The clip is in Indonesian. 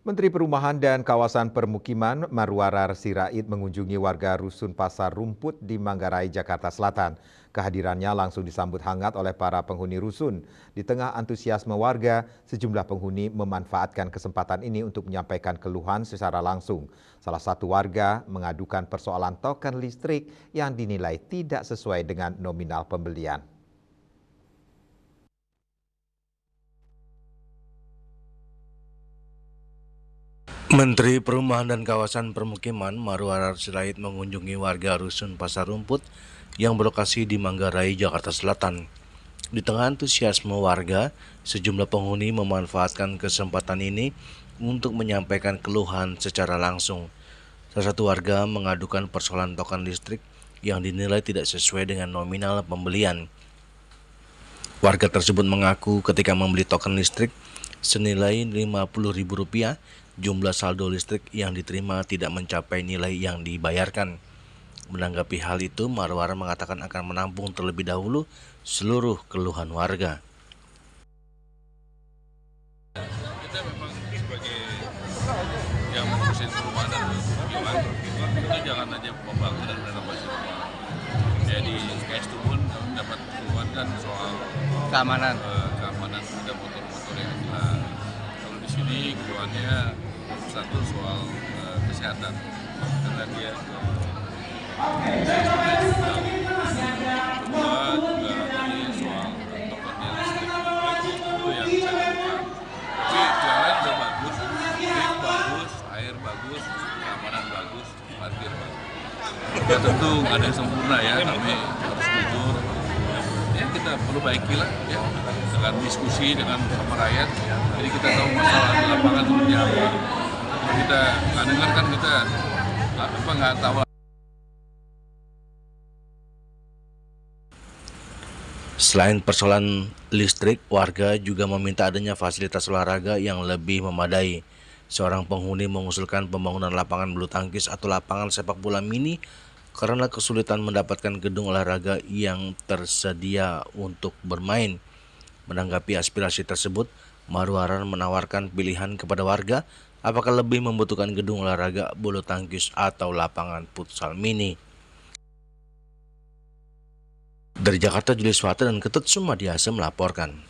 Menteri Perumahan dan Kawasan Permukiman Marwarar Sirait mengunjungi warga Rusun Pasar Rumput di Manggarai, Jakarta Selatan. Kehadirannya langsung disambut hangat oleh para penghuni rusun. Di tengah antusiasme warga, sejumlah penghuni memanfaatkan kesempatan ini untuk menyampaikan keluhan secara langsung. Salah satu warga mengadukan persoalan token listrik yang dinilai tidak sesuai dengan nominal pembelian. Menteri Perumahan dan Kawasan Permukiman Marwarar Sirait mengunjungi warga Rusun Pasar Rumput yang berlokasi di Manggarai, Jakarta Selatan. Di tengah antusiasme warga, sejumlah penghuni memanfaatkan kesempatan ini untuk menyampaikan keluhan secara langsung. Salah satu warga mengadukan persoalan token listrik yang dinilai tidak sesuai dengan nominal pembelian. Warga tersebut mengaku ketika membeli token listrik senilai Rp50.000, jumlah saldo listrik yang diterima tidak mencapai nilai yang dibayarkan. Menanggapi hal itu, Marwar mengatakan akan menampung terlebih dahulu seluruh keluhan warga. Kita memang sebagai yang mengurusin perumahan dan permukiman, kita jangan aja membangun dan renovasi rumah. Jadi cash to pun dapat keluhan kan soal keamanan ada motor-motor yang hilang. Kalau di sini keluhannya satu soal kesehatan, karena dia kedua juga tadi soal tokennya listrik itu yang saya temukan. Tapi yang lain udah bagus, listrik bagus, air bagus, keamanan bagus, parkir bagus. Ya tentu nggak ada yang sempurna ya, kami harus jujur. Ya kita perbaiki lah ya dengan diskusi dengan sama rakyat. Jadi kita tahu masalah di lapangan seperti apa. Kalau kita nggak dengar kan kita nggak tahu. Selain persoalan listrik, warga juga meminta adanya fasilitas olahraga yang lebih memadai. Seorang penghuni mengusulkan pembangunan lapangan bulu tangkis atau lapangan sepak bola mini karena kesulitan mendapatkan gedung olahraga yang tersedia untuk bermain. Menanggapi aspirasi tersebut, Marwarar menawarkan pilihan kepada warga apakah lebih membutuhkan gedung olahraga bulu tangkis atau lapangan futsal mini. Dari Jakarta, Julius Wata dan Ketut Sumadiasa melaporkan.